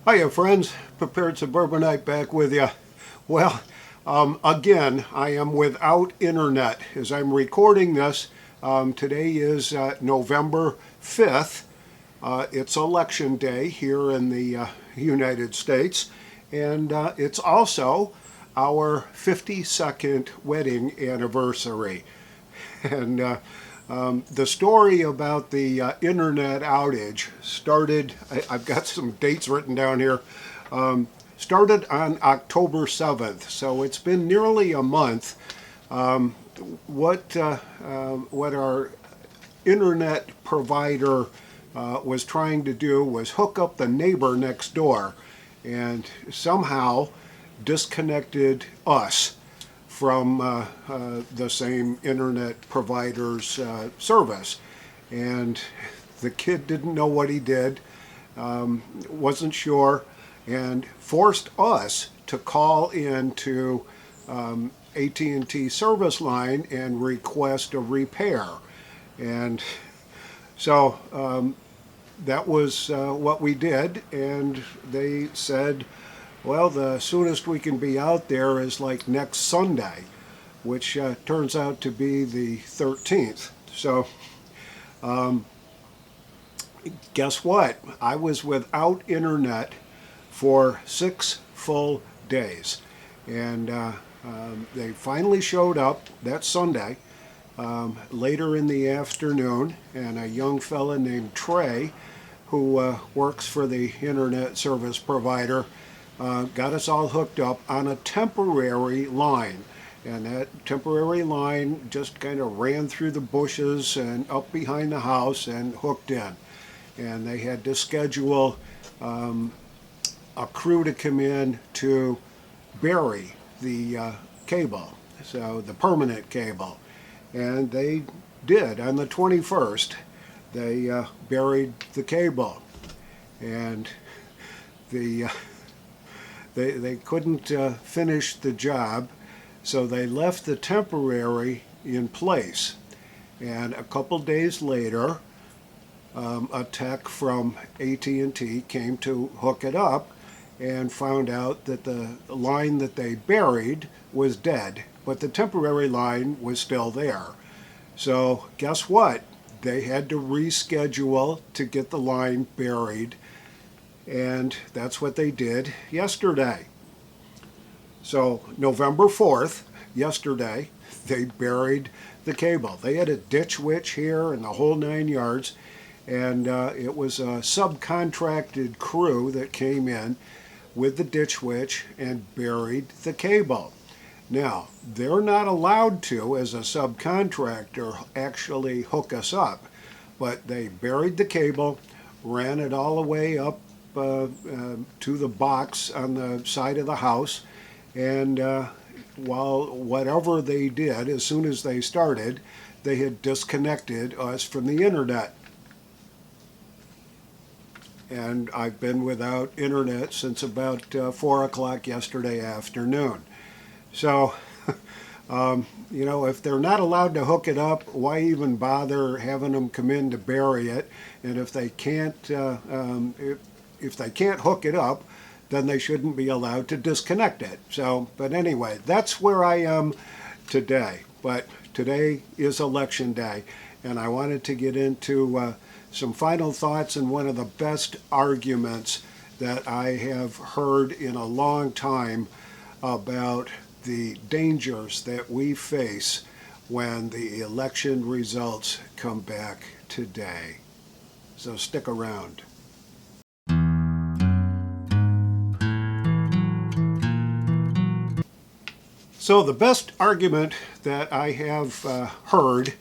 Hiya friends, Prepared Suburbanite back with you. Well, again, I am without internet as I'm recording this. Today is November 5th. It's election day here in the United States, and it's also our 52nd wedding anniversary. And the story about the internet outage started, I've got some dates written down here, started on October 7th. So it's been nearly a month. What our internet provider was trying to do was hook up the neighbor next door and somehow disconnected us from the same internet provider's service. And the kid didn't know what he did, wasn't sure, and forced us to call into AT&T service line and request a repair. And so that was what we did, and they said, well, the soonest we can be out there is like next Sunday, which turns out to be the 13th. So guess what? I was without internet for 6 full days. And they finally showed up that Sunday, later in the afternoon, and a young fella named Trey, who works for the internet service provider, got us all hooked up on a temporary line. And that temporary line just kind of ran through the bushes and up behind the house and hooked in. And they had to schedule a crew to come in to bury the cable, so the permanent cable. And they did. On the 21st, they buried the cable. And they couldn't finish the job, so they left the temporary in place. And a couple days later, a tech from AT&T came to hook it up and found out that the line that they buried was dead, but the temporary line was still there. So guess what? They had to reschedule to get the line buried, and that's what they did yesterday. So November 4th, yesterday, they buried the cable. They had a ditch witch here and the whole 9 yards, and it was a subcontracted crew that came in with the ditch witch and buried the cable. Now, they're not allowed to, as a subcontractor, actually hook us up, but they buried the cable, ran it all the way up to the box on the side of the house, and while whatever they did, as soon as they started, they had disconnected us from the internet. And I've been without internet since about 4 o'clock yesterday afternoon. So, if they're not allowed to hook it up, why even bother having them come in to bury it? And if they can't, if they can't hook it up, then they shouldn't be allowed to disconnect it. So, but anyway, that's where I am today. But today is election day, and I wanted to get into some final thoughts and one of the best arguments that I have heard in a long time about the dangers that we face when the election results come back today. So stick around. So the best argument that I have heard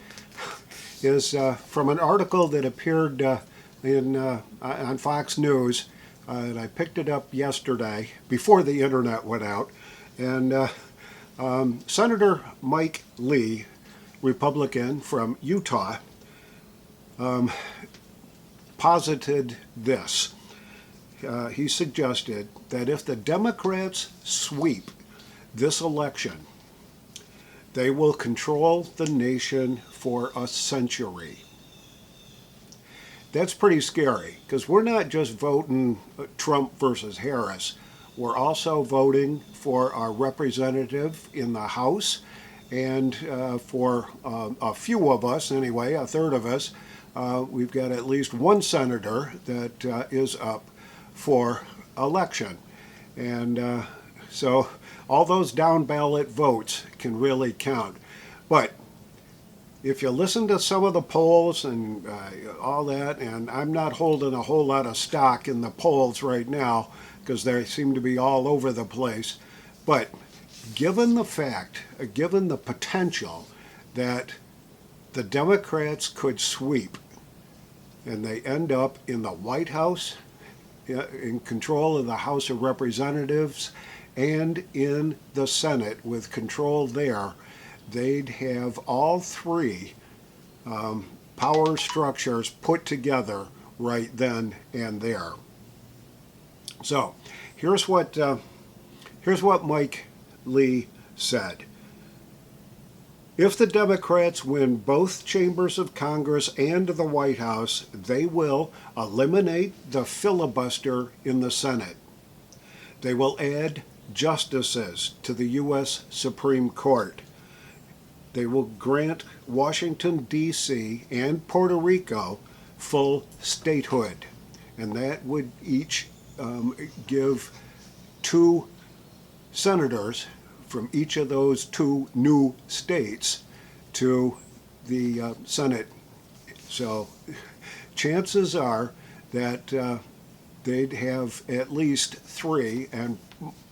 is from an article that appeared on Fox News, and I picked it up yesterday before the internet went out. And Senator Mike Lee, Republican from Utah, posited this. He suggested that if the Democrats sweep this election, they will control the nation for a century. that's pretty scary because we're not just voting Trump versus Harris. We're also voting for our representative in the House, and for a few of us, anyway, a third of us, we've got at least one senator that is up for election. And so all those down ballot votes can really count. But if you listen to some of the polls and all that, and I'm not holding a whole lot of stock in the polls right now because they seem to be all over the place, but given the fact, given the potential that the Democrats could sweep and they end up in the White House, in control of the House of Representatives, and in the Senate with control there, they'd have all three power structures put together right then and there. So here's what Mike Lee said. If the Democrats win both chambers of Congress and the White House, they will eliminate the filibuster in the Senate. They will add justices to the U.S. Supreme Court. They will grant Washington, D.C. and Puerto Rico full statehood, and that would each give two senators from each of those two new states to the Senate. So chances are that they'd have at least three and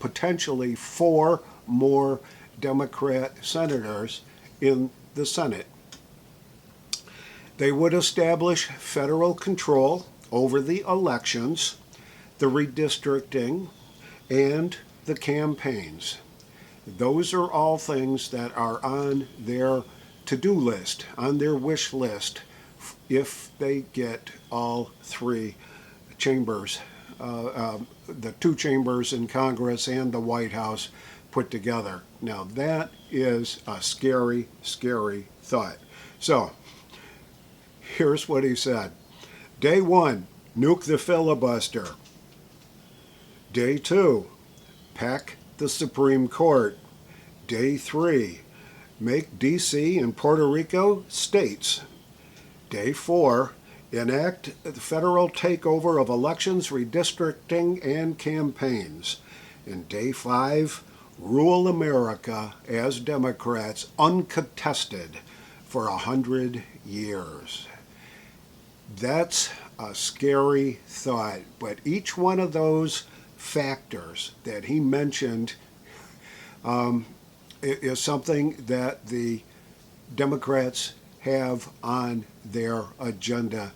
potentially four more Democrat senators in the Senate. They would establish federal control over the elections, the redistricting, and the campaigns. Those are all things that are on their to-do list, on their wish list, if they get all three chambers, the two chambers in Congress and the White House put together. Now that is a scary, scary thought. So here's what he said. Day 1, nuke the filibuster. Day 2, pack the Supreme Court. Day 3, make D.C. and Puerto Rico states. Day 4, enact the federal takeover of elections, redistricting, and campaigns. And Day 5, rule America as Democrats uncontested for 100 years. That's a scary thought, but each one of those factors that he mentioned is something that the Democrats have on their agenda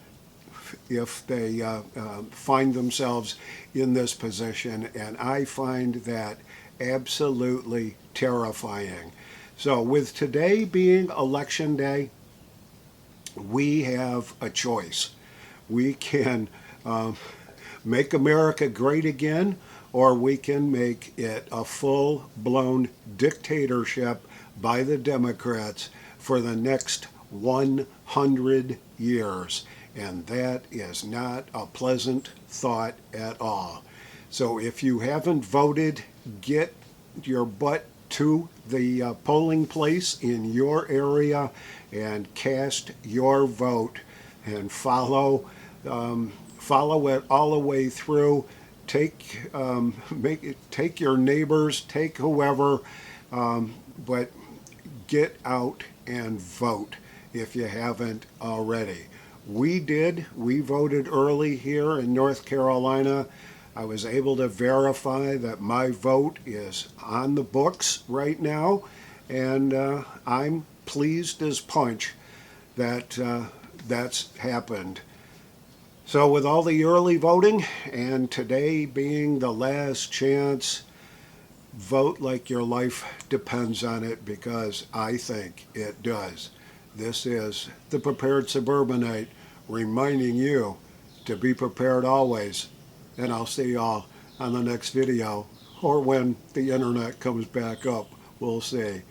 if they find themselves in this position, and I find that absolutely terrifying. So with today being election day, we have a choice. We can make America great again, or we can make it a full-blown dictatorship by the Democrats for the next 100 years. And that is not a pleasant thought at all. So if you haven't voted, get your butt to the polling place in your area and cast your vote, and follow it all the way through. Take your neighbors, take whoever, but get out and vote if you haven't already. We voted early here in North Carolina. I was able to verify that my vote is on the books right now, and I'm pleased as punch that that's happened. So with all the early voting, and today being the last chance, vote like your life depends on it, because I think it does. This is the Prepared Suburbanite reminding you to be prepared always. And I'll see y'all on the next video, or when the internet comes back up. We'll see.